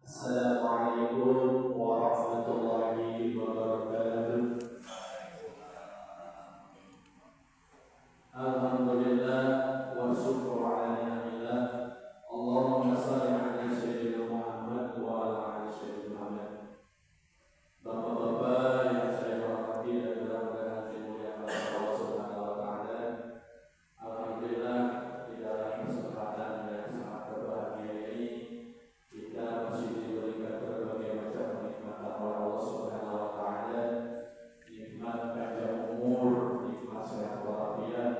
Assalamualaikum warahmatullahi wabarakatuh. Alhamdulillah wa syukru ala ni'amillah. Allahumma shalli ala sayyidina Muhammad wa ala ali sayyidina Muhammad. Bapak-bapak yang saya hormati dan mudah-mudahan dimuliakan Allah Subhanahu wa taala. Alhamdulillah, di dalam kesempatan yang sangat berbahagia ini kita masih diberikan berbagai macam kenikmatan oleh Allah Subhanahu wa taala. Nikmat panjang umur, nikmat sehat walafiat,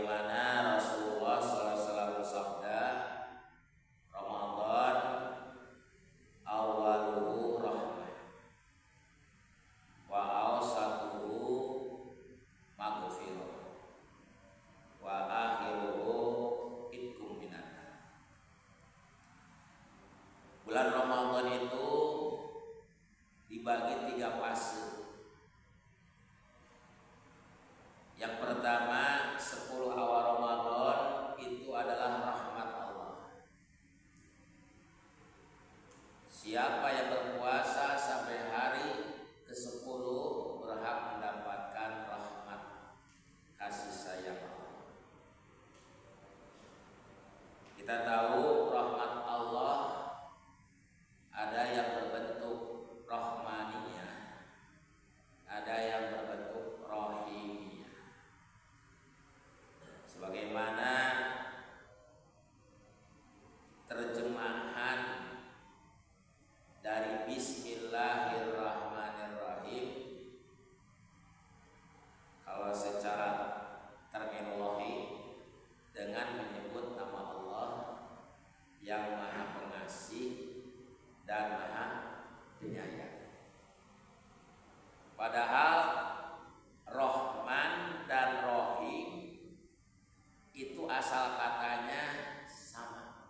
sebagaimana Rasulullah SAW bersabda, Ramadan awaluhu rahmah wa awsatuhu maghfirah wa akhiruhu itkum minan. Bulan Ramadan itu dibagi 3 fase. Yang pertama, 10 awal Ramadan itu adalah rahmat Allah. Siapa yang berpuasa sampai hari ke-10 berhak mendapatkan rahmat kasih sayang Allah. Kita tahu rahmat Allah ada yang berbentuk rahmaniyah, ada yang berbentuk rahimiyah. Sebagaimana terjemahan dari Bismillahirrahmanirrahim, kalau secara terminologi dengan menyebut nama Allah yang Maha Pengasih dan Maha Penyayang. Padahal Rahman dan Rahim itu asal katanya sama,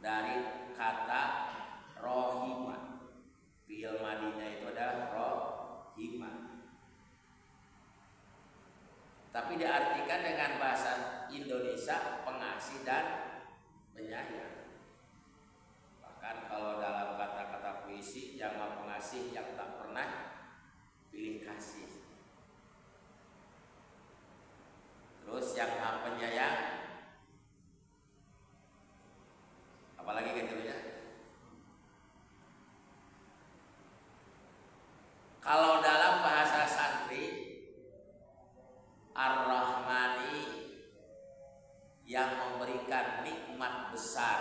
dari kata rohimah. Fi'il madinya itu adalah rohimah, tapi diartikan dengan bahasa Indonesia pengasih dan penyayang. Bahkan kalau dalam kata-kata puisi, yang Maha Pengasih yang tak pernah pilih kasih. Terus yang Maha Penyayang, apalagi gitu ya. Kalau dalam bahasa santri, Ar-Rahmani, yang memberikan nikmat besar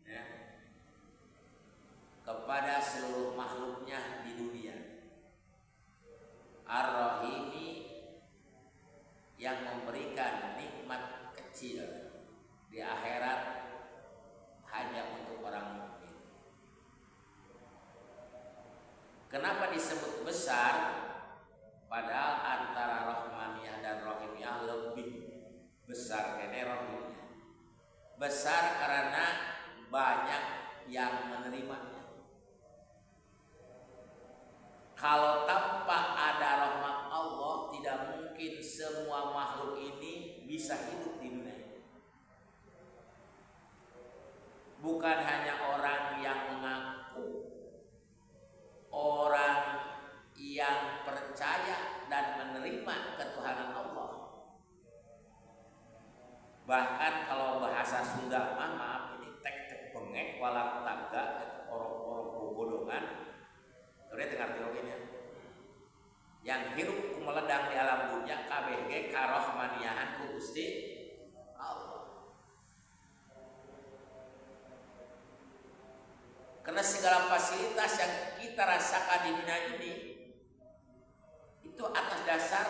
ya, kepada seluruh makhluknya di dunia. Ar-Rahimi, yang memberikan nikmat kecil di akhirat hanya untuk orang mukmin. Kenapa disebut besar? Padahal antara Rahmaniyah dan Rahimiyah lebih besar kene Rahimiyah. Besar karena banyak yang menerimanya. Kalau tanpa ada rahmat Allah, tidak mungkin semua makhluk ini bisa hidup di dunia ini. Bukan hanya orang yang mengaku, orang yang percaya dan menerima ketuhanan Allah. Bahkan kalau bahasa Sunda, maaf ini tek-tek bengek walang tangga, orang-orang bogodongan. Udah dengar teorinya. Yang hidup meledang di alam dunia KBG karohmaniahan ku Gusti Allah. Karena segala fasilitas yang kita rasakan di dunia ini itu atas dasar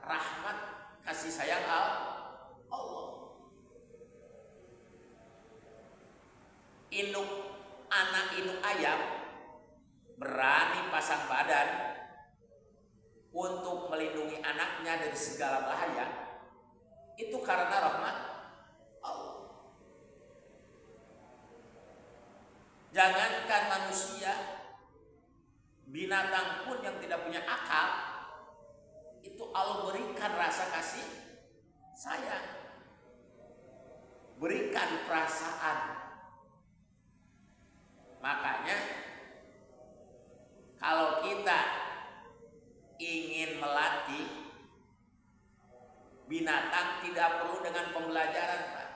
rahmat kasih sayang Allah. Induk anak induk ayam berani pasang badan untuk melindungi anaknya dari segala bahaya, itu karena rahmat Allah. Jangankan manusia, binatang pun yang tidak punya akal, itu Allah berikan rasa kasih sayang, berikan perasaan. Makanya kalau kita ingin melatih binatang, tidak perlu dengan pembelajaran, Pak.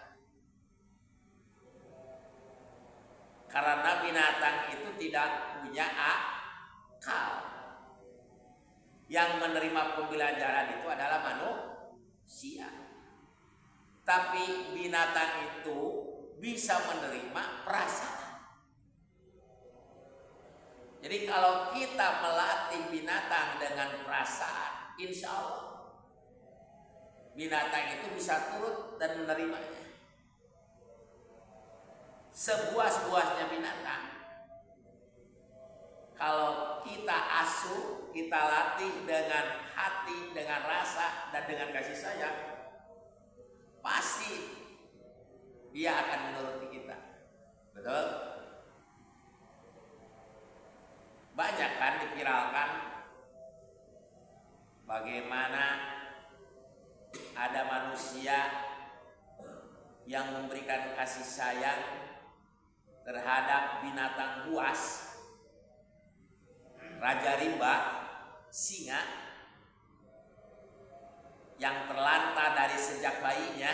Karena binatang itu tidak punya akal. Yang menerima pembelajaran itu adalah manusia. Tapi binatang itu bisa menerima perasaan. Jadi kalau kita melatih binatang dengan perasaan, insya Allah binatang itu bisa turut dan menerimanya. Sebuas-buasnya binatang, kalau kita asuh, kita latih dengan hati, dengan rasa, dan dengan kasih sayang, pasti dia akan menuruti kita. Betul? Banyak kan dipiralkan bagaimana ada manusia yang memberikan kasih sayang terhadap binatang buas, raja rimba, singa, yang terlantar dari sejak bayinya,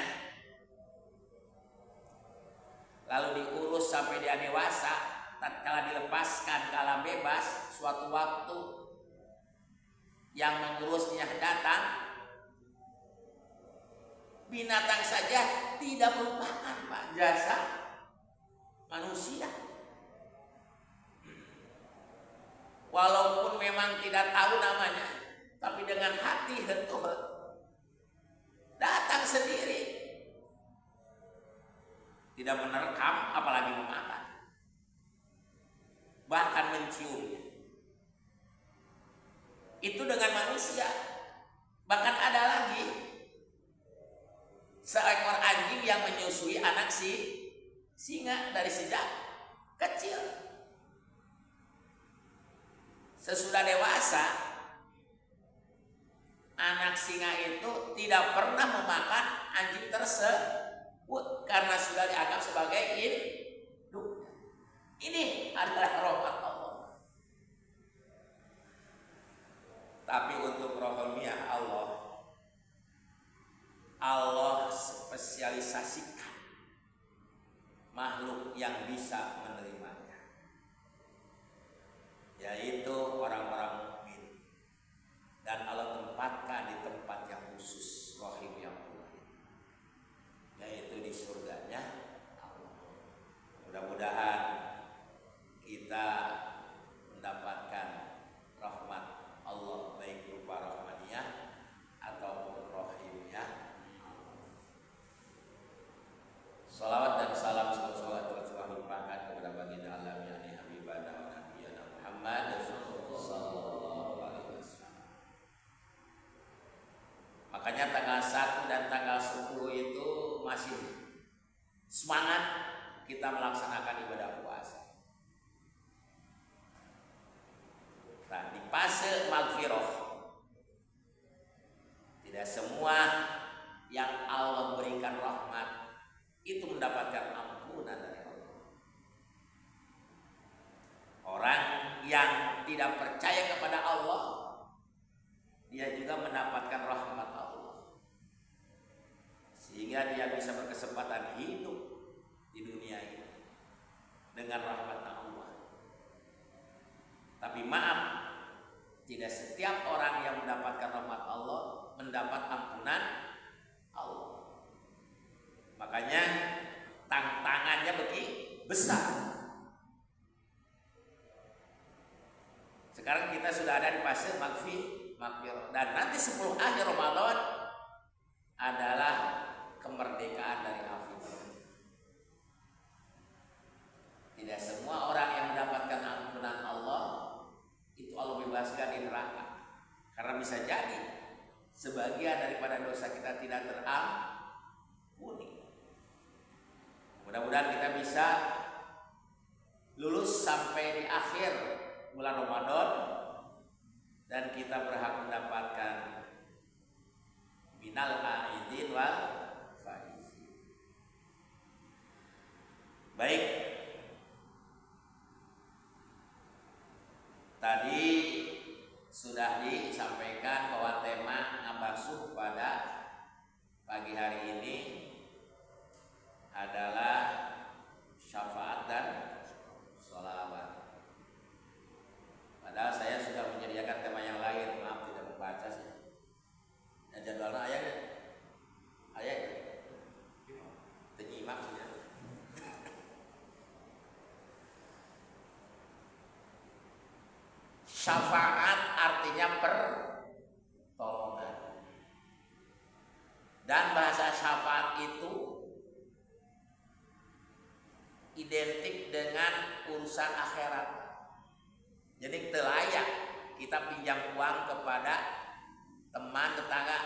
lalu diurus sampai dia dewasa. Tatkala dilepaskan ke alam bebas, suatu waktu yang mengurusnya datang, binatang saja tidak melupakan Pak jasa manusia. Walaupun memang tidak tahu namanya, tapi dengan hati betul datang sendiri, tidak menerkam apalagi memakan, bahkan menciumnya. Itu dengan manusia. Bahkan ada lagi seekor anjing yang menyusui anak singa dari sejak kecil. Sesudah dewasa, anak singa itu tidak pernah memakan anjing tersebut karena sudah dianggap sebagai induk. Ini adalah rahmat Allah. Tapi untuk rohaniah Allah spesialisasikan makhluk yang bisa menerimanya, yaitu orang-orang mukmin, dan Allah tempatkan di tempat yang khusus, rahim yang mulia, yaitu di surganya Allah. Mudah-mudahan kita mendapatkan rahmat Allah, baik berupa rahmaniyah ataupun rahimiyah. Salawat dan salam semoga limpahkan kepada baginda alam yang habibana wa nabiyana Muhammad sallallahu alaihi wasallam. Makanya tanggal 1 dan tanggal 10 itu masih semangat kita melaksanakan ibadah puasa. Nah, di fase maghfirah, tidak semua yang Allah berikan rahmat itu mendapatkan ampunan dari Allah. Orang yang tidak percaya kepada Allah, dia juga mendapatkan rahmat Allah, sehingga dia bisa berkesempatan hidup di dunia ini dengan rahmat Allah. Tapi maaf, tidak setiap orang yang mendapatkan rahmat Allah mendapat ampunan Allah. Makanya tantangannya begitu besar. Sekarang kita sudah ada di fase maghfirah, dan nanti 10 akhir Ramadan adalah kemerdekaan dari api. Tidak semua orang yang mendapatkan ampunan Allah itu Allah bebaskan di neraka, karena bisa jadi sebagian daripada dosa kita tidak terampuni. Mudah-mudahan kita bisa lulus sampai di akhir bulan Ramadan dan kita berhak mendapatkan minal aidin wal faizin. Baik, tadi sudah disampaikan bahwa tema ngabasuh pada pagi hari ini adalah syafaat dan sholawat. Padahal saya sudah menyediakan tema yang lain, maaf tidak membaca sih. Dan jadwalnya ayah tenyimak sih ya. Syafaat artinya pertolongan. Dan bahasa syafaat itu identik dengan urusan akhirat. Jadi telayak kita pinjam uang kepada teman tetangga,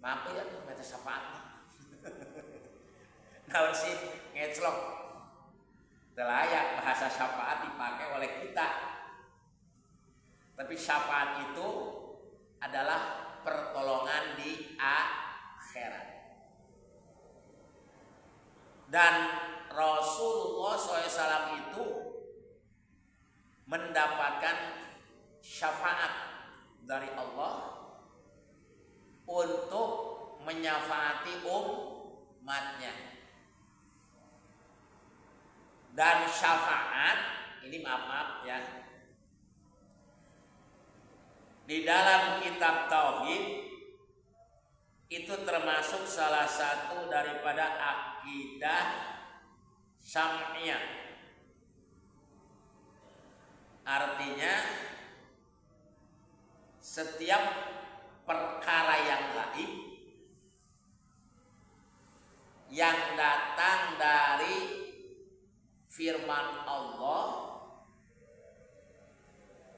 maaf ya minta syafaat. Kalau sih ngeclok, telayak bahasa syafaat dipakai oleh kita. Tapi syafaat itu adalah pertolongan di akhirat. Dan Rasulullah SAW itu mendapatkan syafaat dari Allah untuk menyafaati umatnya. Dan syafaat ini maaf ya, di dalam kitab tauhid itu termasuk salah satu daripada akidah syam'iyah. Artinya setiap perkara yang gaib yang datang dari firman Allah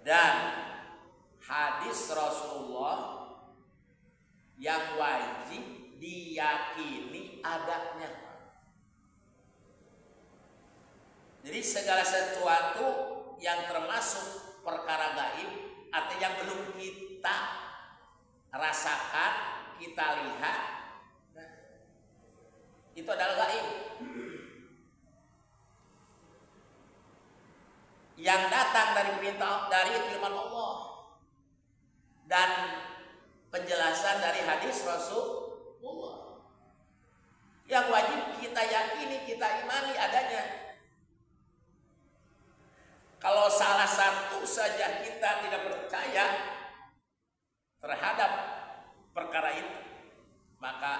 dan hadis Rasulullah yang wajib diyakini adanya. Jadi segala sesuatu yang termasuk perkara gaib atau yang belum kita rasakan, kita lihat, nah, itu adalah gaib. Yang datang dari perintah dari firman Allah dan penjelasan dari hadis Rasulullah yang wajib kita yakini, kita imani adanya. Kalau salah satu saja kita tidak percaya terhadap perkara itu, maka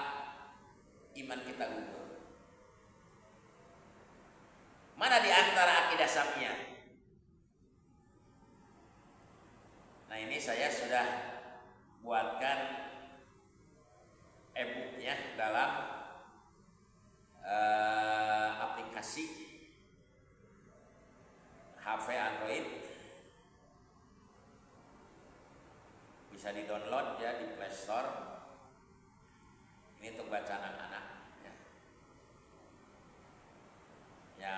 iman kita gugur. Mana di antara akidah syam'iyah? Nah, ini saya sudah buatkan e-booknya dalam aplikasi HP Android, bisa di-download ya di Play Store. Ini untuk baca anak-anak ya. Ya,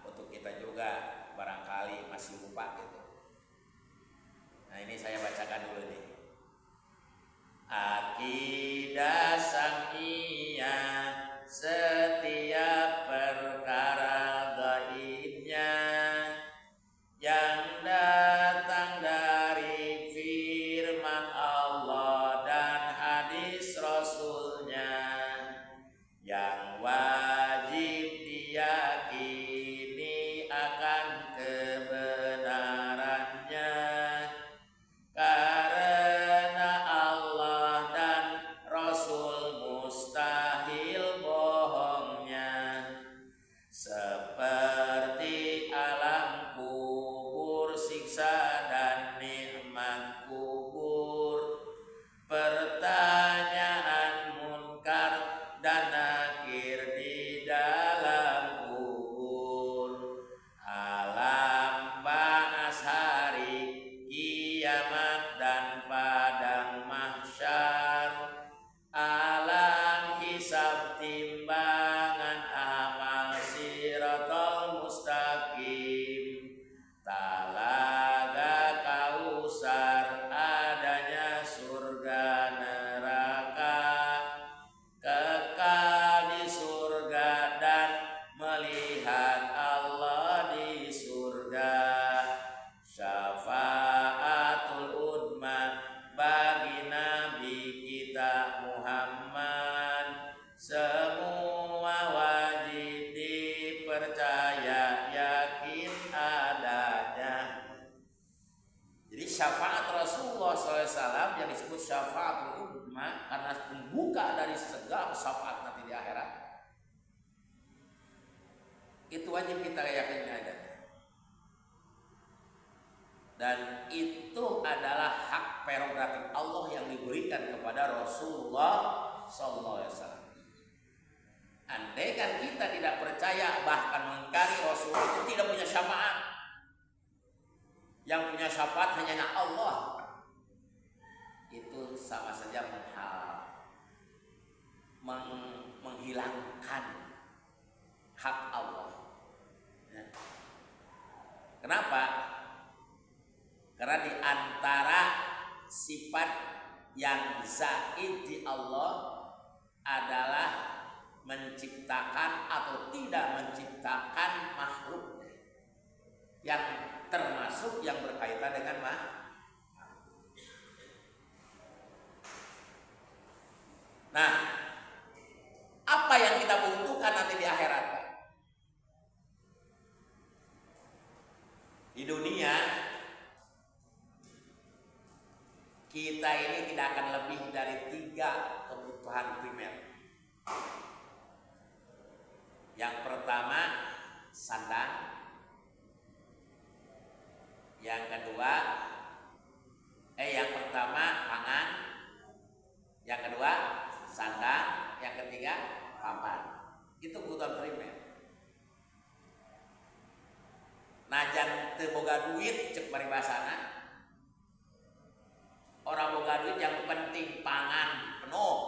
untuk kita juga barangkali masih lupa gitu. Nah, ini saya bacakan dulu nih. Akidah syam'iyah, setiap perkara gaibnya yang datang dari firman Allah dan hadis Rasulnya yang wajib diyakini akan kebenarannya, karena Allah dan Rasul mustahil bohongnya. Seperti alam kubur, siksa dan nikmat kubur, pertanyaan munkar dan nakir di dalam kubur, alam ba'as hari kiamat dan padang mahsyar, alam hisab timbangan amal siratal mustaqim, talaga kausar adanya surga neraka, kekal di surga dan melihat Allah di surga, syafaatul udma bagi Nabi kita Muhammad, semua wajib dipercaya yakin adanya. Jadi syafaat Rasulullah SAW yang disebut syafaatul udma karena membuka dari segala syafaat nanti di akhirat, itu wajib kita yakini adanya. Dan itu adalah hak prerogatif Allah yang diberikan kepada Rasulullah sallallahu alaihi wasallam. Andaikan kita tidak percaya bahkan mengingkari Rasul itu tidak punya syafaat. Yang punya syafaat hanya Allah. Itu sama saja menghilangkan hak Allah. Ya. Kenapa? Karena di antara sifat yang zaid di Allah adalah menciptakan atau tidak menciptakan makhluk yang termasuk yang berkaitan dengan Nah, apa yang kita butuhkan nanti di akhirat? Di dunia kita ini tidak akan lebih dari 3 kebutuhan primer. Yang pertama sandang, yang pertama pangan, yang kedua sandang, yang ketiga papan. Itu kebutuhan primer. Najan teu boga duit cek paribasana. Orang boga duit yang penting pangan penuh,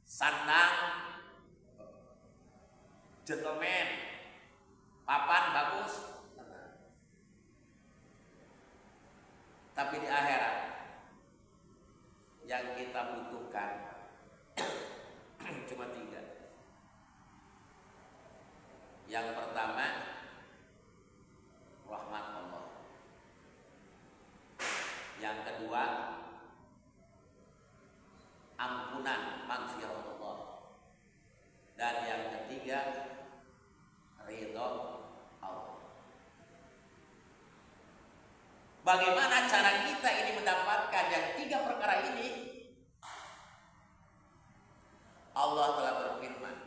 sandang gentleman, papan bagus. Tapi di akhirat yang kita butuhkan cuma 3. Yang pertama rahmat Allah. Yang kedua ampunan maghfirah Allah. Dan yang ketiga ridho Allah. Bagaimana cara kita ini mendapatkan yang 3 perkara ini? Allah telah berfirman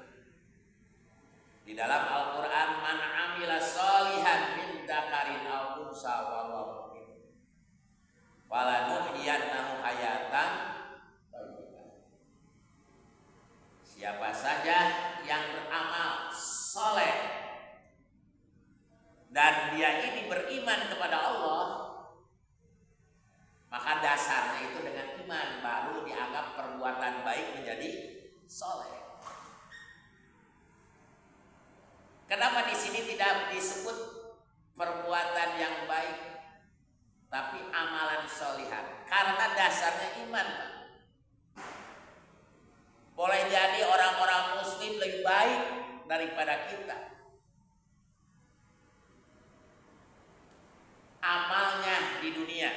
di dalam Al-Quran, man amila sholihan min dzakarin aw unsa wa huwa mu'min falanuhyiyannahu hayatan thayyibah. Siapa saja yang beramal soleh dan dia ini beriman kepada Allah, maka dasarnya itu dengan iman baru dianggap perbuatan baik menjadi soleh. Kenapa di sini tidak disebut perbuatan yang baik, tapi amalan solihan? Karena dasarnya iman. Boleh jadi orang-orang muslim lebih baik daripada kita. Amalnya di dunia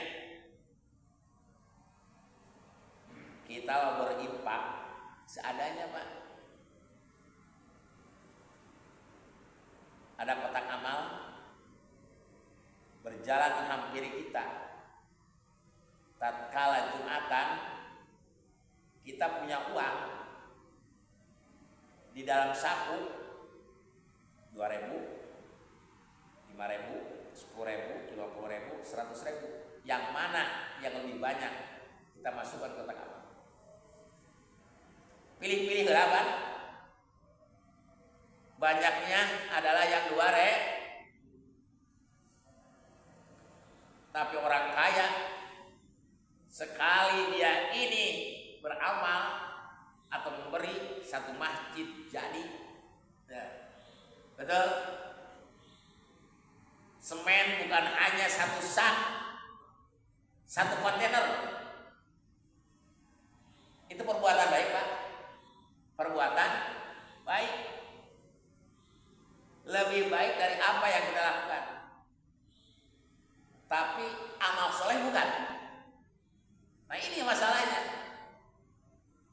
kita berinfak seadanya, Pak. Ada kotak amal berjalan menghampiri kita. Tatkala Jumatan kita punya uang di dalam saku 2.000, 5.000, 10.000, 50.000, 100.000. Yang mana yang lebih banyak kita masukkan ke kotak amal? Pilih-pilih kan? Banyaknya adalah yang 2.000. Tapi orang kaya sekali dia ini beramal atau memberi satu masjid jadi. Ya. Betul? Semen bukan hanya satu sak, satu kontainer. Itu perbuatan baik, Pak. Perbuatan baik. Lebih baik dari apa yang kita lakukan. Tapi amal soleh bukan. Nah ini masalahnya.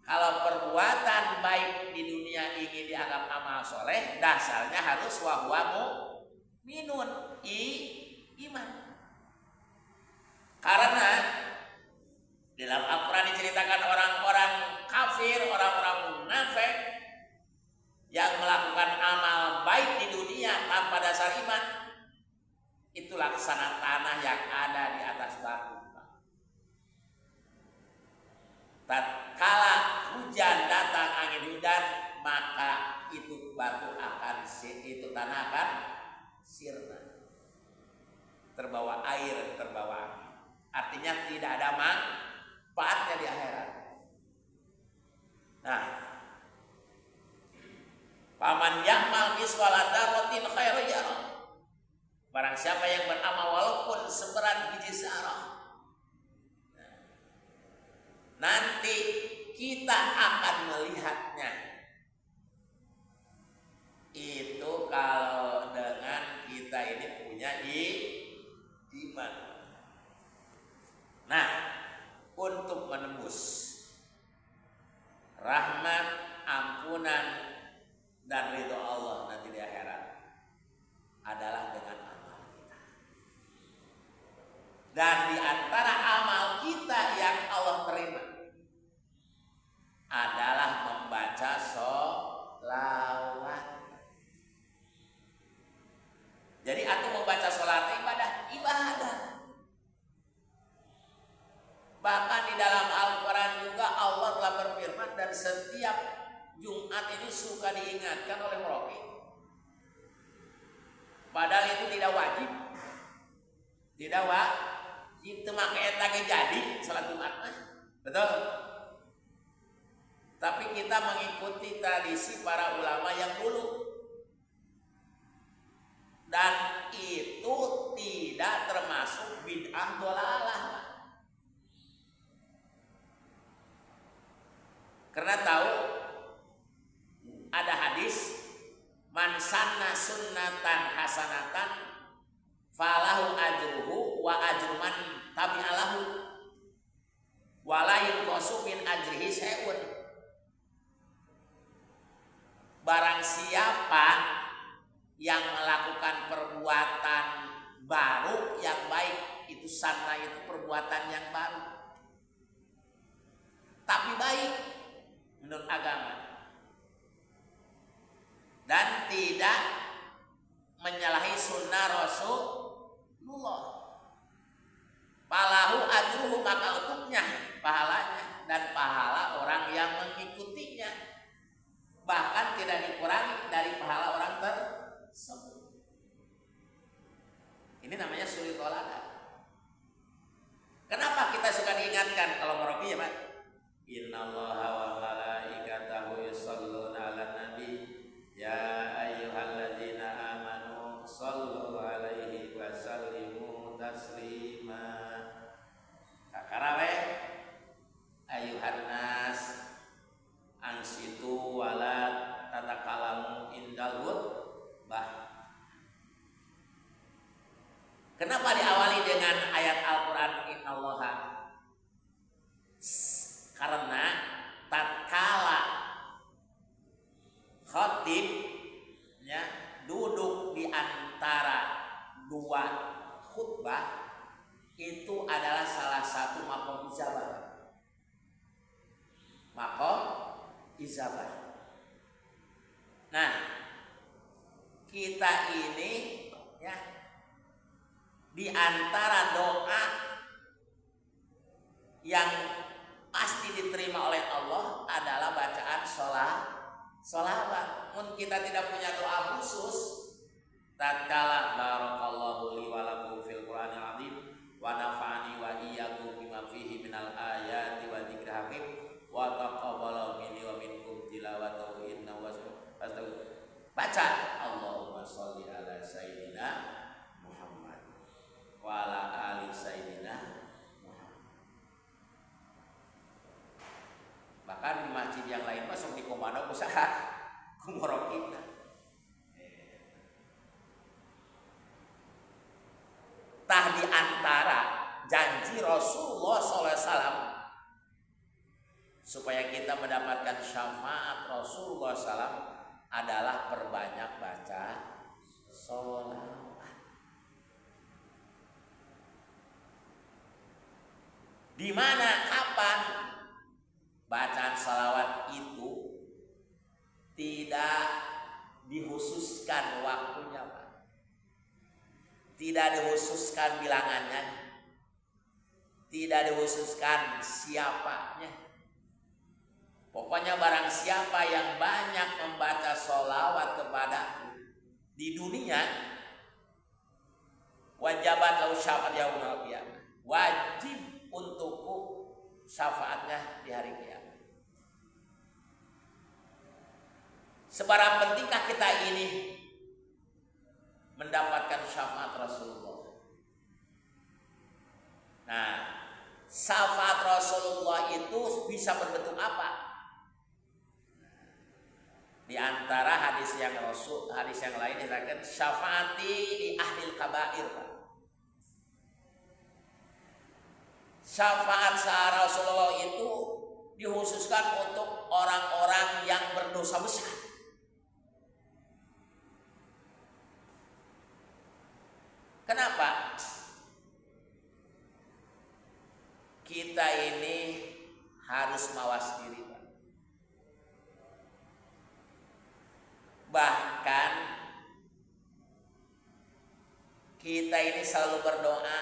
Kalau perbuatan baik di dunia ingin dianggap amal soleh, dasarnya harus wahwamu minun iman. Karena dalam Al-Quran diceritakan orang-orang kafir, orang-orang munafik yang melakukan amal baik di dunia tanpa dasar iman, itu laksana tanah yang ada di atas batu. Tatkala hujan datang, batu akan itu tanah akan sirna, terbawa air, terbawa angin. Artinya tidak ada manfaatnya di akhirat. Nah, paman ya'mal misqala dzarratin khairan yarah. Barang siapa yang beramal walaupun seberat biji zarah, nanti kita akan melihatnya. Itu kalau dengan kita ini punya iman. Nah, untuk menembus rahmat, ampunan, dan ridho Allah nanti di akhirat adalah dengan amal kita. Dan di antara amal kita yang Allah terima adalah membaca sholawat. Jadi aku membaca sholawat ibadah. Bahkan di dalam Al-Quran juga Allah telah berfirman, dan setiap Jumat ini suka diingatkan oleh Rocky. Padahal itu tidak wajib. Tidak wajib. Itu makanya tak jadi sholat Jumat. Betul? Tapi kita mengikuti tradisi para ulama yang dulu. Dan itu tidak termasuk bid'ah dhalalah. Karena tahu ada hadis, man sanna sunnatan hasanatan falahu ajruhu wa ajru man tabi'alahu wa la yunqasu min ajrihi syai'un. Barang siapa yang melakukan perbuatan baru yang baik, itu sanna itu perbuatan yang baru tapi baik menurut agama dan tidak menyalahi sunnah Rasulullah, falahu ajruhu, maka untuknya pahalanya dan pahala orang yang mengikutinya, bahkan tidak dikurangi dari pahala orang tersebut. Ini namanya suri toladan. Kenapa kita suka diingatkan kalau meroki ya Pak? Innallaha wa malaikatahu yusholluna 'alan nabi ya ayyuhalladzina amanu shollu 'alaihi wa sallimu taslima. Kakarawe ayyuhan nas ansitu wala tatakalamu indal khutbah. Kenapa diawali dengan ayat Al-Quran innallaha? Karena tatkala khatib ya duduk di antara dua khutbah, itu adalah salah satu maqam ijabah. Maqam ijabah. Nah, kita ini ya di antara doa yang pasti diterima oleh Allah adalah bacaan sholawat. Mun kita tidak punya doa khusus, tatkala barakallahu li wa lakum fil Qur'anil azim wa nafa'ani wa iyyakum bima fihi minal ayati wa dzikril hakim wa taqabbala minni wa minkum tilawatahu innahu wasabiqun. Baca Allahumma sholli ala sayyidina Muhammad wa ala ali sayyidina. Bahkan di masjid yang lain masuk di komando usaha kumurok kita. Tah di antara janji Rasulullah SAW supaya kita mendapatkan syafaat Rasulullah SAW adalah perbanyak baca sholawat. Di mana, kapan? Bacaan salawat itu tidak dikhususkan waktunya Pak, tidak dikhususkan bilangannya, tidak dikhususkan siapanya. Pokoknya barang siapa yang banyak membaca sholawat kepada di dunia, wajabat lau syafaat yaumul qiyamah, wajib untukku syafaatnya di hari kiamat. Seberapa pentingkah kita ini mendapatkan syafaat Rasulullah? Nah, syafaat Rasulullah itu bisa berbentuk apa? Di antara hadis yang lain disebutkan syafaati di ahlil kabair. Syafaat Rasulullah itu dikhususkan untuk orang-orang yang berdosa besar. Kenapa? Kita ini harus mawas diri. Bahkan kita ini selalu berdoa.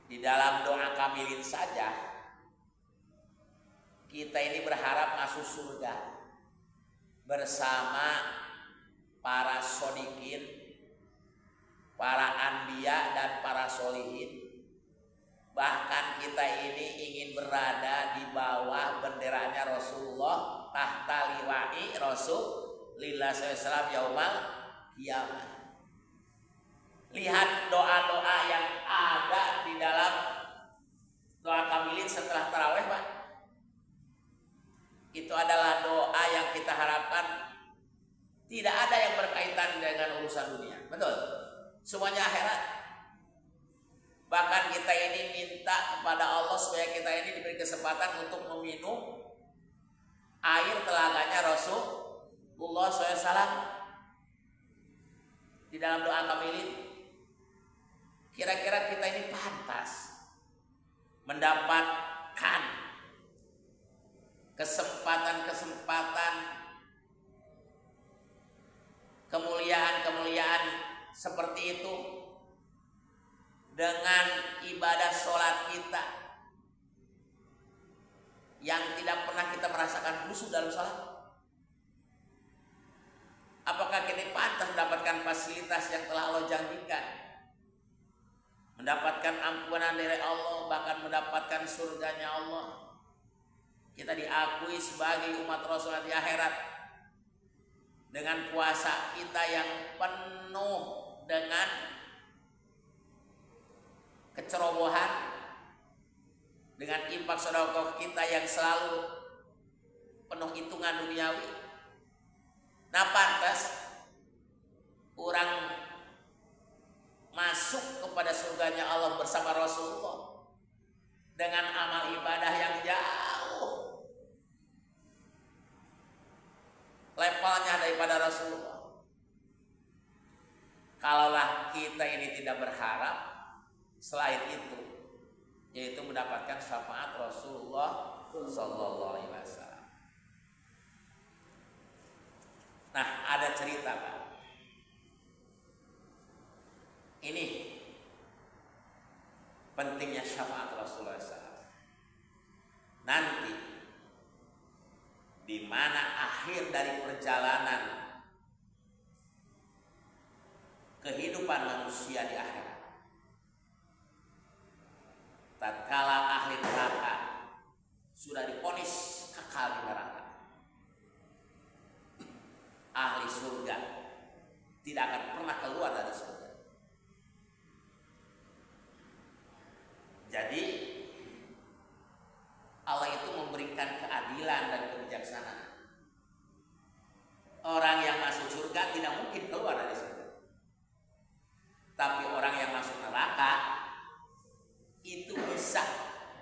Di dalam doa kamilin saja kita ini berharap masuk surga bersama para shodiqin, para anbiya dan para sholihin. Bahkan kita ini ingin berada di bawah benderanya Rasulullah, tahta liwa'i Rasulillah SAW yaumal qiyamah. Lihat doa-doa yang ada di dalam doa kamilin setelah tarawih, Pak. Itu adalah doa yang kita harapkan tidak ada yang berkaitan dengan urusan dunia. Betul? Semuanya akhirat. Bahkan kita ini minta kepada Allah supaya kita ini diberi kesempatan untuk meminum air telaganya Rasulullah SAW di dalam doa kamilin. Kira-kira kita ini pantas mendapatkan kesempatan-kesempatan, kemuliaan-kemuliaan seperti itu dengan ibadah sholat kita yang tidak pernah kita merasakan khusyuk dalam sholat? Apakah kita pantas mendapatkan fasilitas yang telah Allah janjikan? Mendapatkan ampunan dari Allah, bahkan mendapatkan surganya Allah. Kita diakui sebagai umat Rasul di akhirat dengan puasa kita yang penuh dengan kecerobohan, dengan infak sedekah kita yang selalu penuh hitungan duniawi. Nah, pantas orang masuk kepada surganya Allah bersama Rasulullah dengan amal ibadah yang jauh levelnya daripada Rasulullah. Kalaulah kita ini tidak berharap selain itu, yaitu mendapatkan syafaat Rasulullah Sallallahu Alaihi Wasallam. Nah, ada cerita, Pak. Ini pentingnya syafaat Rasulullah SAW. Nanti di mana akhir dari perjalanan kehidupan manusia di akhirat, tatkala ahli neraka sudah divonis kekal di neraka, ahli surga tidak akan pernah keluar dari surga. Jadi Allah itu memberikan keadilan dan kebijaksanaan. Orang yang masuk surga tidak mungkin keluar dari surga. Tapi orang yang masuk neraka itu bisa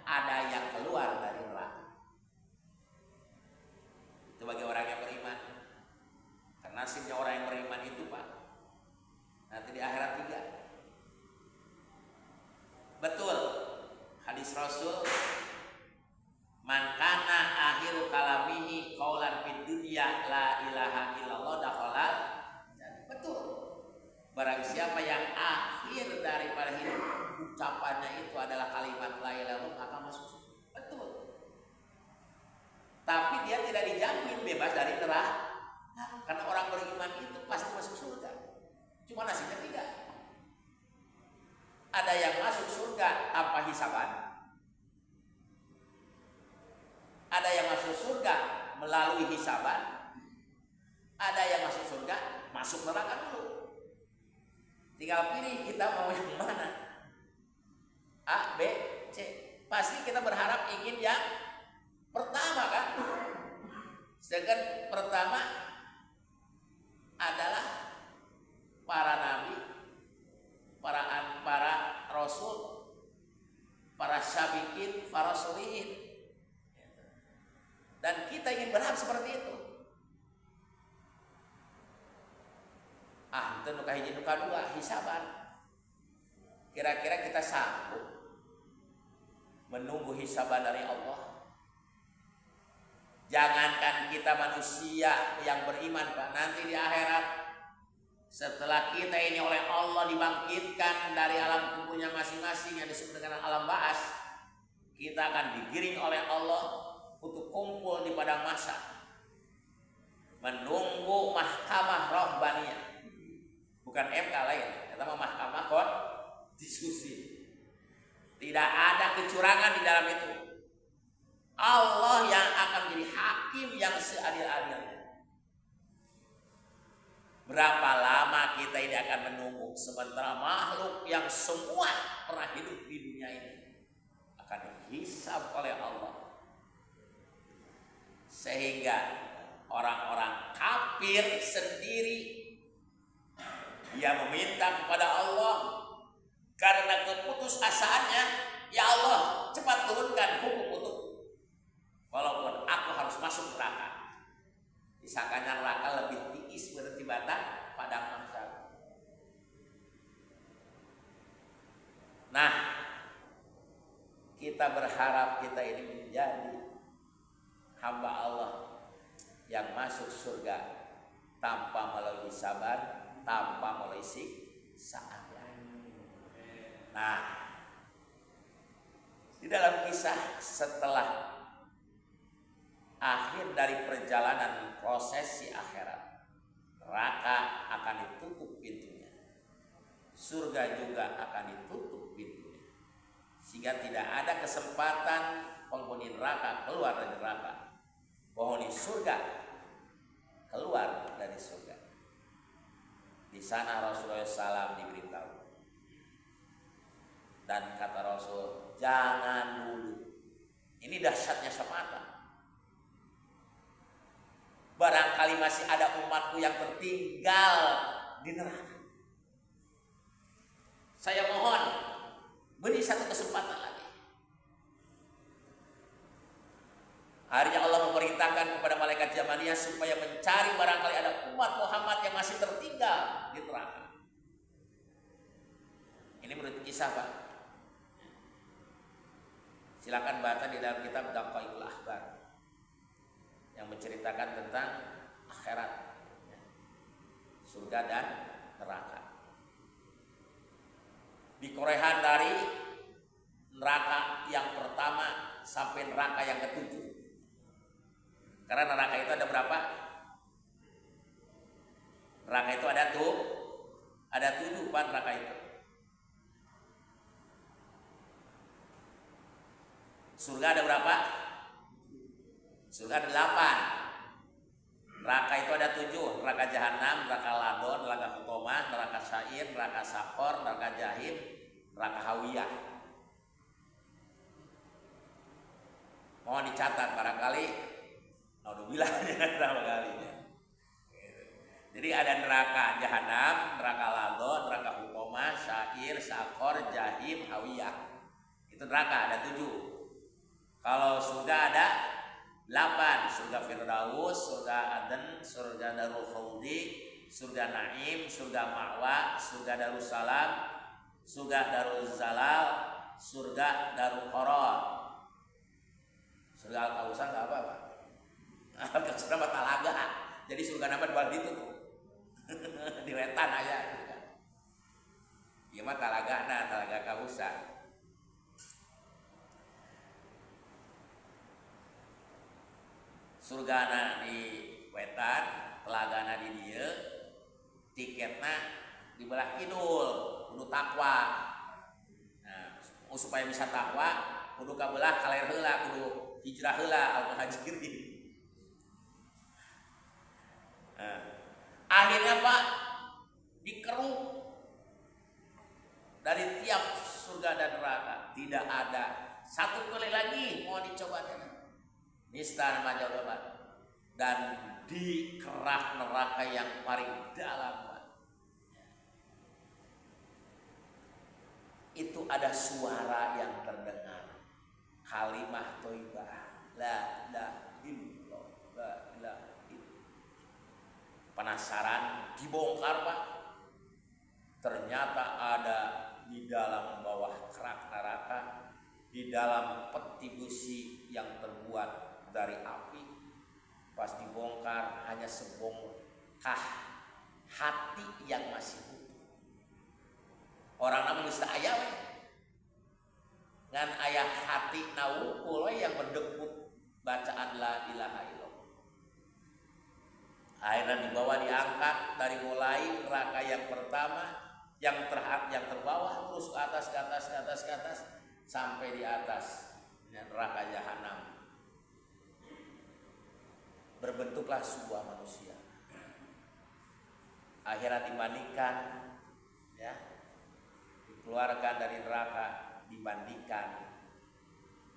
ada yang keluar dari neraka. Itu bagi orang yang beriman. Karena nasibnya orang yang beriman itu, Pak, nanti di akhirat 3. Betul. Hadis Rasul, man kana akhiru kalamihi qaulan fid dunya la ilaha illallah dakhalal. Betul. Barang siapa yang akhir daripada hidup ucapannya itu adalah kalimat la ilaha illallah, maka masuk surga. Betul. tapi dia tidak dijamin bebas dari neraka. Karena orang beriman itu pasti masuk surga. Cuma nasibnya tidak. Ada yang masuk surga tanpa hisaban. Ada yang masuk surga melalui hisaban. Ada yang masuk surga masuk neraka dulu. Tinggal pilih kita mau yang mana. A, B, C. Pasti kita berharap ingin yang pertama kan. Sedangkan pertama adalah para nabi, para rasul, para sabiqin, para solihin. Dan kita ingin berharap seperti itu. Itu nuka hiji nuka dua hisaban. Kira-kira kita sanggup menunggu hisaban dari Allah? Jangankan kita manusia yang beriman, Pak, nanti di akhirat setelah kita ini oleh Allah dibangkitkan dari alam kuburnya masing-masing yang disebut dengan alam ba'as, kita akan digiring oleh Allah untuk kumpul di padang mahsyar menunggu mahkamah rohbaniyah. Bukan MK lain, kita mau mahkamah diskusi. Tidak ada kecurangan di dalam itu. Allah yang akan menjadi hakim yang seadil-adilnya. Berapa lama kita ini akan menunggu sementara makhluk yang semua pernah hidup di dunia ini akan dihisab oleh Allah. Sehingga orang-orang kafir sendiri dia meminta kepada Allah karena keputusasaannya, ya Allah cepat turunkan hukum untuk walaupun aku harus masuk neraka. Disangkanya neraka lebih tiis berarti bata pada mahsyar. Nah, kita berharap kita ini menjadi hamba Allah yang masuk surga tanpa melalui sabar, tanpa melalui siksaan. Nah, di dalam kisah setelah akhir dari perjalanan prosesi akhirat, neraka akan ditutup pintunya, surga juga akan ditutup pintunya, sehingga tidak ada kesempatan penghuni neraka keluar dari neraka, penghuni surga keluar dari surga. Di sana Rasulullah SAW diberitahu, dan kata Rasul, jangan dulu. Ini dahsyatnya syafaat. Barangkali masih ada umatku yang tertinggal di neraka. Saya mohon beri satu kesempatan lagi. Akhirnya Allah memerintahkan kepada malaikat Jamaliyah supaya mencari barangkali ada umat Muhammad yang masih tertinggal di neraka. Ini menurut kisah, Pak. Silakan baca di dalam kitab Daqaiqul Akhbar yang menceritakan tentang akhirat, surga dan neraka. Dikorehan dari neraka yang pertama sampai neraka yang ketujuh. Karena neraka itu ada berapa? Neraka itu ada 7 Pak neraka itu. Surga ada berapa? Surga ada 8. Neraka itu ada 7. Neraka jahanam, neraka ladon, neraka hutomah, neraka syair, neraka sakor, neraka jahim, neraka hawiyah. Mohon dicatat barangkali. Alhamdulillah berapa kalinya. Jadi ada neraka jahanam, neraka ladon, neraka hutomah, syair, sakor, jahim, hawiyah. Itu neraka ada 7. Kalau surga ada 8, surga Firdaus, surga Aden, surga Darul Khuldi, surga Naim, surga Ma'wa, surga Darussalam, surga Darul Zalal, surga Darul Qarar. Surga Al-Kausar enggak apa-apa. Al-Kausar mah talaga. Jadi surga nama di itu tuh. Di wetan aja. Ieu mah talagana, talaga Kausar. surgana di wetan, telagana di dieu, tiketna di belah kidul, kudu takwa. Nah, supaya bisa takwa, kudu kabelah kaler heula, kudu hijrah heula al muhajirin. Nah, akhirnya Pak dikeruk dari tiap surga dan neraka, tidak ada satu kali lagi mau dicoba nista majalah dan di kerak neraka yang paling dalam Pak. Itu ada suara yang terdengar, kalimah thayyibah, la ilaha illallah, la ilaha illallah. Penasaran, dibongkar Pak. Ternyata ada di dalam bawah kerak neraka, di dalam peti besi yang terbuat dari api. Pas dibongkar hanya sebongkah hati yang masih utuh. Orang nama geus teu aya we. Ngan aya hati naukul yang berdebut bacaan la ilaha illallah. Akhirnya dibawa diangkat dari mulai neraka yang pertama, yang terbawah terus ke atas sampai di atas neraka jahanam. Berbentuklah sebuah manusia. Akhirnya dibandingkan, ya, dikeluarkan dari neraka, dibandingkan,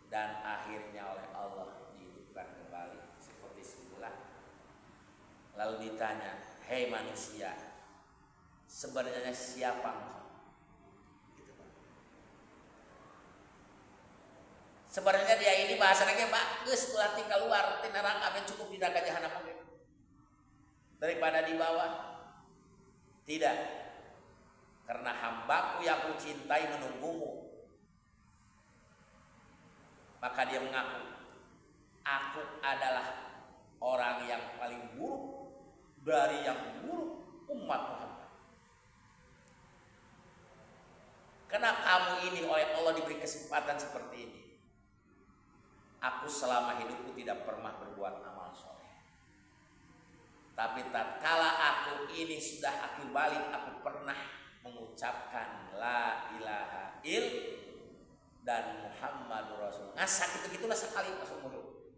dan akhirnya oleh Allah dihidupkan kembali seperti semula. Lalu ditanya, hei manusia, sebenarnya siapa engkau? Sebenarnya dia ini bahasanya Pak, geus ulah ti keluar ti neraka men cukup di neraka jahanam oge. Daripada di bawah. Tidak. Karena hambaku yang aku cintai menunggumu. Maka dia mengaku, aku adalah orang yang paling buruk dari yang buruk umat Muhammad. Karena kamu ini oleh Allah diberi kesempatan seperti ini. Aku selama hidupku tidak pernah berbuat amal soleh. Tapi tatkala aku ini sudah akhir balik, aku pernah mengucapkan la ilaha il dan Muhammadur Rasul. Ngasa gitu-gitulah sekali masuk mulut.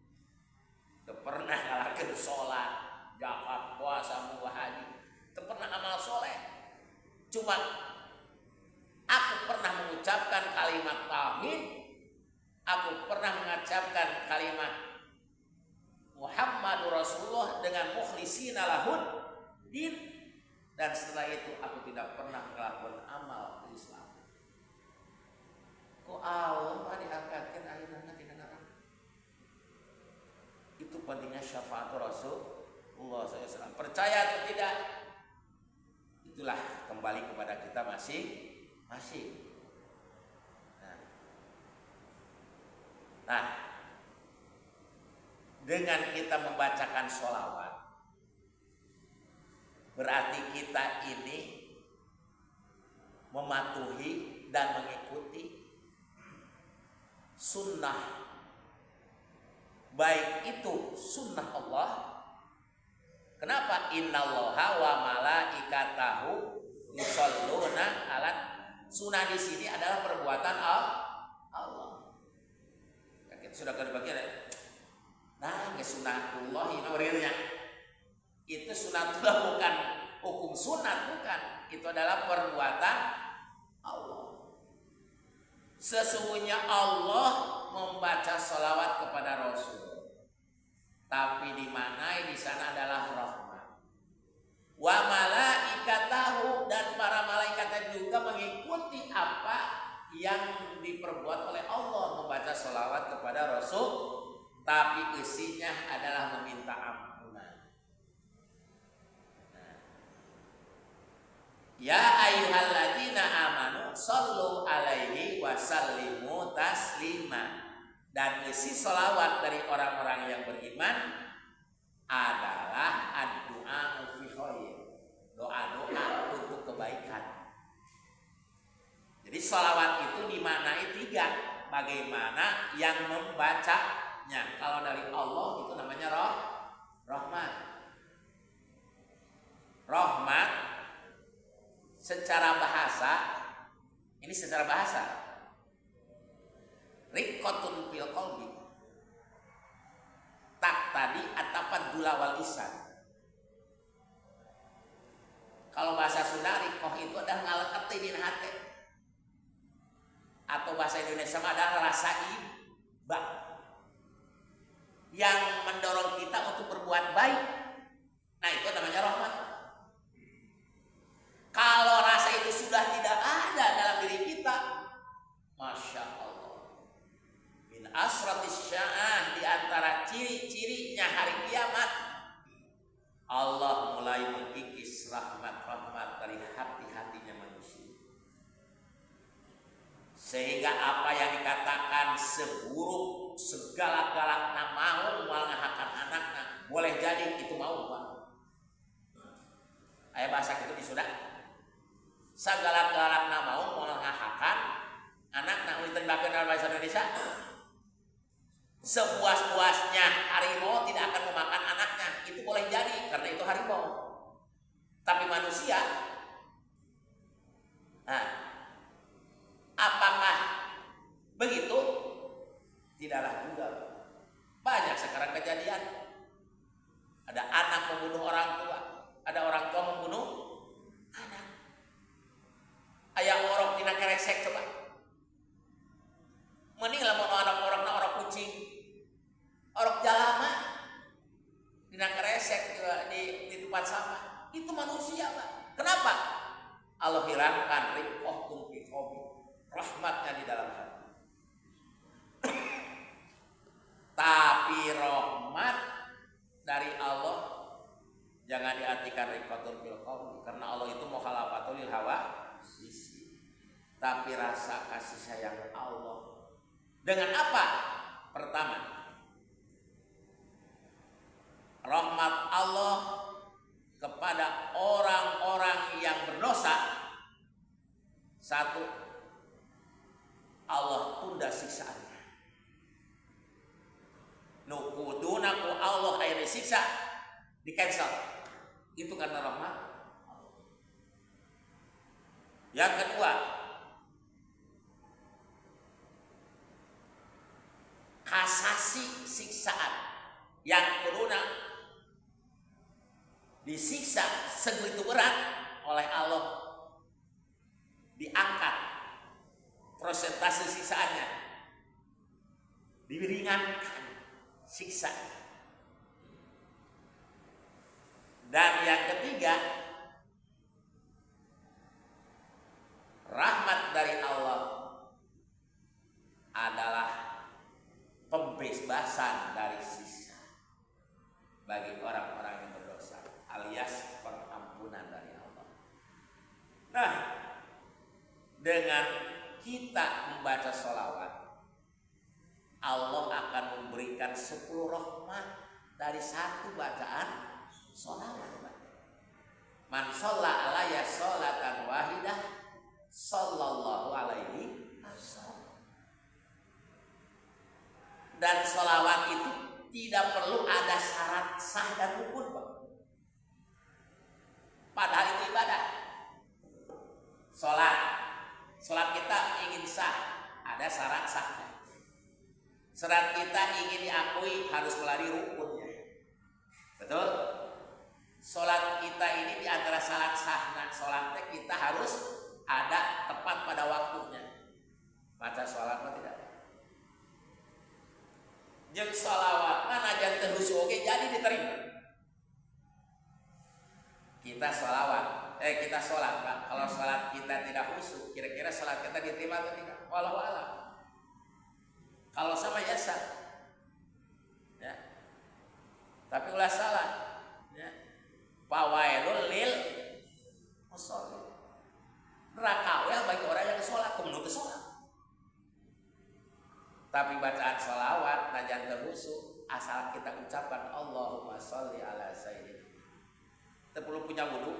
Tidak pernah ngalakeun sholat, zakat, puasa, haji. Tidak pernah amal soleh. Cuma aku pernah mengucapkan kalimat tauhid. Aku pernah mengucapkan kalimat Muhammadur Rasulullah dengan mukhlisina lahud din, dan setelah itu aku tidak pernah melakukan amal di Islam. Kok Allah diangkatkan ayeuna tina neraka? Itu pentingnya syafaat Rasulullah SAW. Percaya atau tidak? Itulah kembali kepada kita masing-masing. Nah, dengan kita membacakan sholawat, berarti kita ini mematuhi dan mengikuti sunnah, baik itu sunnah Allah. Kenapa? Innallaha wa malaikatahu yusholluna alat. Sunnah di sini adalah perbuatan Allah. Sudah kebagi ada. Nah, sunatullah ini realnya. Itu sunatullah bukan hukum sunat, bukan. Itu adalah perbuatan Allah. Sesungguhnya Allah membaca sholawat kepada Rasul. Tapi di mana di sana adalah rahmat. Wa malaikatahu, dan para malaikatnya juga mengikuti apa yang diperbuat oleh Allah, membaca sholawat kepada Rasul, tapi isinya adalah meminta ampunan. Ya ayyuhalladzina amanu shollu alaihi wa sallimu taslima. Dan isi sholawat dari orang-orang yang beriman adalah ad-du'a fi khair, doa-doa untuk kebaikan. Jadi sholawat itu dimaknai tiga. Bagaimana yang membacanya? Kalau dari Allah itu namanya tadi atapan dula wal isan. Kalau bahasa Sunda rikoh itu adalah ngaleketi di hati. Atau bahasa Indonesia adalah rasa iba yang mendorong kita untuk berbuat baik. Nah, itu namanya rahmat. Kalau rasa itu sudah tidak ada dalam diri kita, Masya Allah, min asratis sya'ah, di antara ciri-cirinya hari kiamat, Allah mulai mengkikis rahmat-rahmat dari hati-hatinya manusia. Sehingga apa yang dikatakan seburuk segala-galakna mau ngahakan anaknya, boleh jadi itu mau Pak. Ayah bahasa itu disudah. Segala-galakna mau ngahakan anaknya, diterjemahkan dalam bahasa Indonesia. Sepuas-puasnya harimau tidak akan memakan anaknya, itu boleh jadi karena itu harimau. Tapi manusia, nah, apakah begitu? Tidaklah juga. Banyak sekarang kejadian. Ada anak membunuh orang tua, ada orang tua membunuh anak. Ayah orok dina keresek coba. Mending lamun orang kucing, orok jalama dina keresek di tempat sampah. Itu manusia, Pak. Kenapa? Allah hilangkan rifqahum fi qalbi, rahmatnya di dalam hati. Tapi rahmat dari Allah jangan diartikan rifqatul fil qalbi, karena Allah itu mukhalafatul lil hawa. Tapi rasa kasih sayang Allah dengan apa? Pertama, rahmat Allah kepada orang-orang yang berdosa. Satu, Allah tunda siksaannya. Nukudunaku Allah air siksa di cancel. Itu karena rahmat. Yang kedua, kasasi siksaan yang kuruna disiksa segitu berat oleh Allah, diangkat persentase siksaannya, diringankan siksa. Dan yang ketiga, rahmat dari Allah adalah pembebasan dari siksa bagi orang-orang yang berdosa, alias pengampunan dari Allah. Nah, dengan kita membaca sholawat, Allah akan memberikan 10 rahmat dari satu bacaan sholawat. Man sholla alaiya sholatan wahidah sallallahu alaihi wasallam. Dan sholawat itu tidak perlu ada syarat sah dan rukun, Pak. Padahal itu ibadah. Sholat kita ingin sah, ada syarat sahnya. Syarat kita ingin diakui harus melalui rukunnya. Betul? Sholat kita ini di antara syarat sahnya sholatnya kita harus ada tepat pada waktunya. Baca sholat atau tidak? Jeung sholawat mana jangan terhusu oke jadi diterima. Kita sholat Pak. Kalau sholat kita tidak khusyuk, kira-kira sholat kita diterima atau tidak? Wallahu a'lam. Kalau sama ya sah, ya. Tapi ulah salah, ya. Fawailul lil musholli. Neraka bagi orang yang sholat, kemudian sholat. Tapi bacaan sholawat najan terhusu asal kita ucapkan Allahumma sholli ala sayyidina. Tidak perlu punya wudu,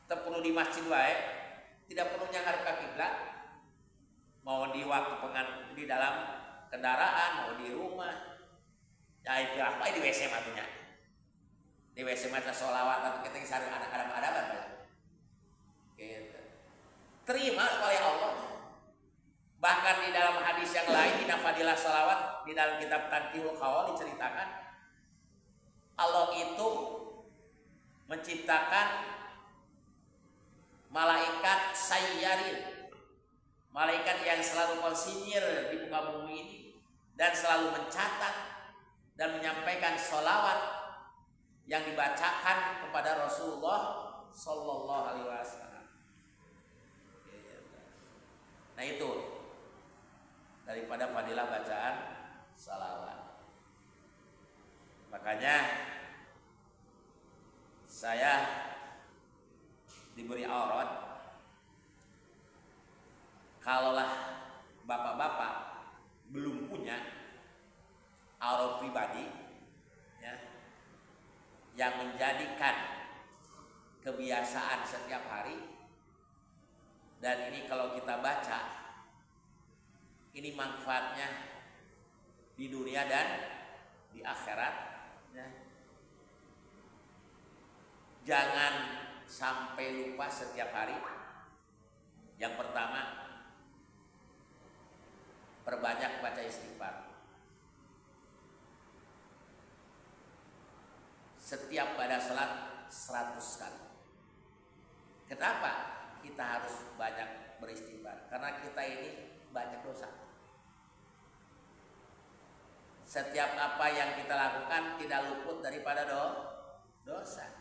tidak perlu di masjid wae, tidak perlu nyanghar ke kiblat. Mau di waktu di dalam kendaraan, mau di rumah, ya itu apa di WC matunya. Di WC maca sholawat atau kita kisah ada ya. Gitu. Terima oleh Allah. Bahkan di dalam hadis yang lain di Fadilah Sholawat di dalam kitab Tanqihul Qaul diceritakan menciptakan malaikat sayyarin, malaikat yang selalu konsinyir di muka bumi ini dan selalu mencatat dan menyampaikan sholawat yang dibacakan kepada Rasulullah Sallallahu Alaihi Wasallam. Nah itu daripada fadilah bacaan sholawat. Makanya saya diberi aurat, kalaulah bapak-bapak belum punya aurat pribadi ya, yang menjadikan kebiasaan setiap hari, dan ini kalau kita baca ini manfaatnya di dunia dan di akhirat ya. Jangan sampai lupa setiap hari. Yang pertama, perbanyak baca istighfar. Setiap pada salat 100 kali. Kenapa kita harus banyak beristighfar? Karena kita ini banyak dosa. Setiap apa yang kita lakukan tidak luput daripada dosa.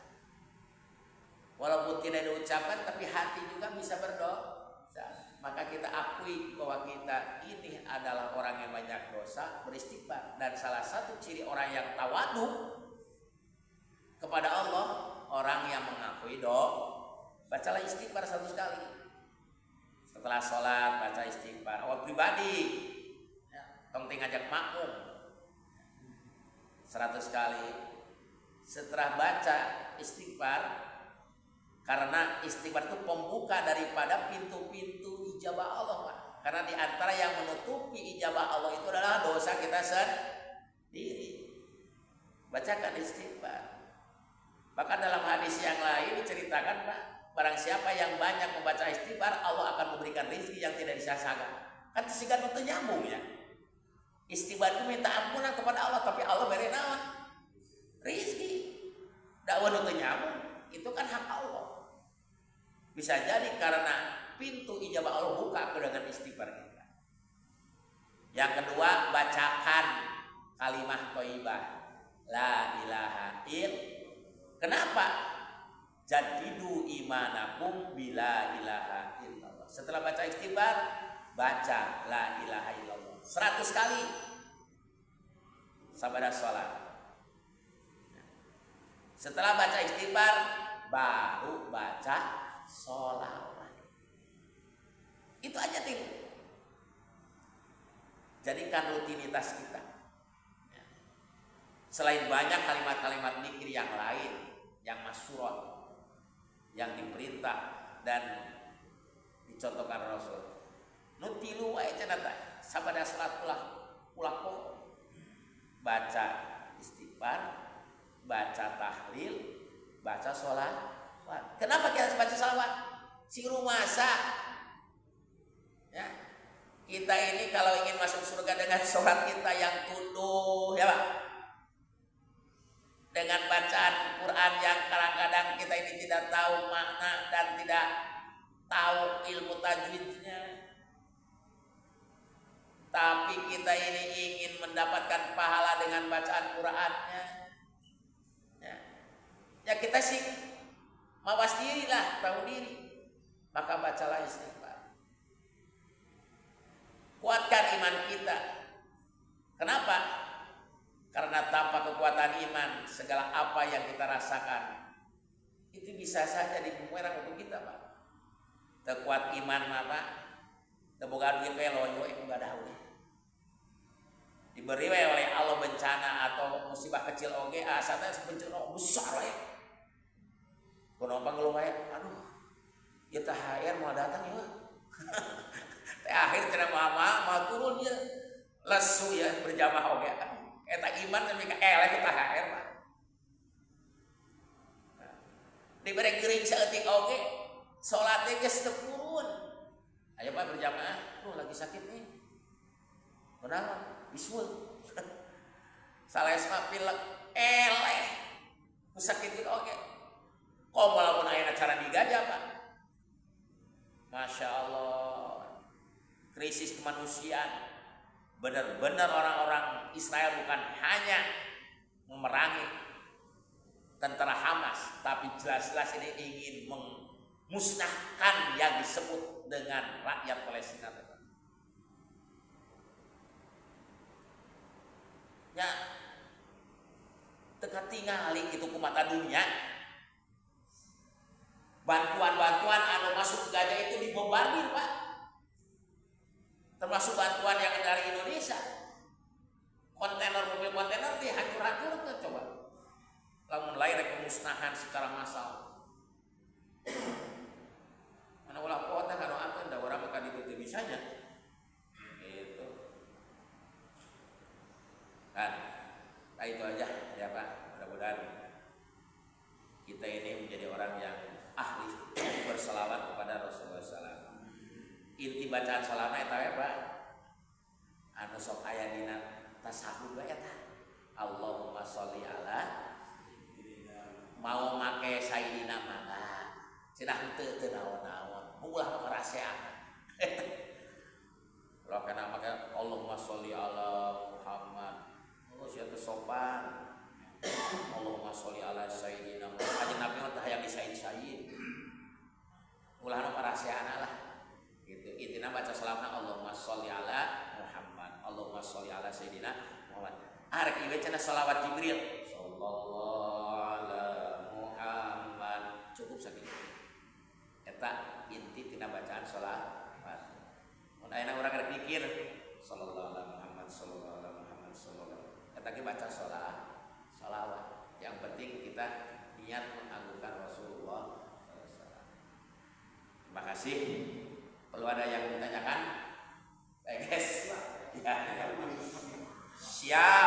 Walaupun tidak diucapkan, tapi hati juga bisa berdosa. Maka kita akui bahwa kita ini adalah orang yang banyak dosa, beristighfar. Dan salah satu ciri orang yang tawadu kepada Allah, orang yang mengakui bacalah istighfar 100 kali. Setelah sholat baca istighfar. Awal pribadi ya, tongting ngajak makmum 100 kali. Setelah baca istighfar, karena istighfar itu pembuka daripada pintu-pintu ijabah Allah, Pak. Karena di antara yang menutupi ijabah Allah itu adalah dosa kita sendiri. Bacakan istighfar. Bahkan dalam hadis yang lain diceritakan, Pak, barang siapa yang banyak membaca istighfar, Allah akan memberikan rezeki yang tidak disangka. Kan sehingga itu nyambung ya. Istighfar itu minta ampunan kepada Allah, tapi Allah beri naon? Rezeki. Dakwah itu nyambung, itu kan hak Allah. Bisa jadi karena pintu ijabah Allah buka dengan istighfar kita. Yang kedua, bacakan kalimah thayyibah la ilaha illallah. Kenapa? Jadidu imanakum bila ilaha illallah. Setelah baca istighfar, baca la ilaha illallah 100 kali. Sabada sholat. Setelah baca istighfar, baru baca sholawat. Itu aja tuh. Jadikan rutinitas kita. Selain banyak kalimat-kalimat zikir yang lain, yang masyhur, yang diperintah dan dicontohkan Rasul. Nutilu wae cenata sabada salat ulah baca istighfar, baca tahlil, baca sholat. Kenapa kita harus baca sholawat? Si rumasa ya. Kita ini kalau ingin masuk surga dengan sholat kita yang tunduk ya Pak, dengan bacaan Quran yang kadang-kadang kita ini tidak tahu makna dan tidak tahu ilmu tajwidnya, tapi kita ini ingin mendapatkan pahala dengan bacaan Qurannya ya kita sih mawas diri lah, tahu diri, maka bacalah istighfar. Kuatkan iman kita. Kenapa? Karena tanpa kekuatan iman, segala apa yang kita rasakan itu bisa saja dibumerang untuk kita, Pak. Tekuat iman apa? Teboga duit we loyo itu enggak ada we. Diberi we oleh Allah bencana atau musibah kecil oge, asatnya bencana besar we. Penumpang ngeluh we, aduh, ya THR mau datang ya. THR cenah mah turun ya. Lesu ya berjamaah oge. Eta iman tapi eleh THR Pak. Diberi geuring saeutik oge, salat teh geus teu purun. Ayo Pak berjamaah, lagi sakit nih. Kenapa? Bisul. Sales mah pilek eleh. Sakit oge. Kok walaupun aya acara di Gajah Pak, Masya Allah, krisis kemanusiaan. Benar-benar orang-orang Israel bukan hanya memerangi tentara Hamas, tapi jelas-jelas ini ingin memusnahkan yang disebut dengan rakyat Palestina. Ya, teka tingali itu ku mata dunia. Bantuan-bantuan anu masuk ke Gaza itu dibombardir Pak, termasuk bantuan yang dari Indonesia. Kontainer, mobil kontainer dihancur-hancurkan coba. Lamun lain pemusnahan secara massal. Mana ulah kota kanu apa da urang maka ditu bisanya. Gitu. Kan. Nah itu aja ya Pak. Mudah-mudahan kita ini menjadi orang yang ahli berselawat kepada Rasulullah SAW. Inti bacaan salawat eta ya Pak. Anu sok aya dina tasahud bae eta. Allahumma sholli ala mau make sayyidina mangga. Cenah henteu teu naon-naon. Ulah marasean. Kalau kana make Allahumma sholli ala Muhammad. Oh sia teu sopan. Allahumma sholli ala sayyidina Muhammad. Kanjeng Nabi mah teu hayang disaid-said. Ulah anu paraseana lah. Gitu. Intina baca salamna Allahumma sholli ala Muhammad. Allahumma sholli ala sayyidina Muhammad. Arek ieu cenah shalawat Jibril. Sallallahu ala Muhammad. Cukup sakitu. Eta inti tina bacaan shalawat. Mun ayeuna urang rek mikir sallallahu ala Muhammad sallallahu ala Muhammad sallallahu. Eta ge baca shalawat. Yang penting kita niat mengagungkan Rasulullah SAW. Terima kasih. Perlu ada yang ditanyakan? Baik guys. Ya. Siap.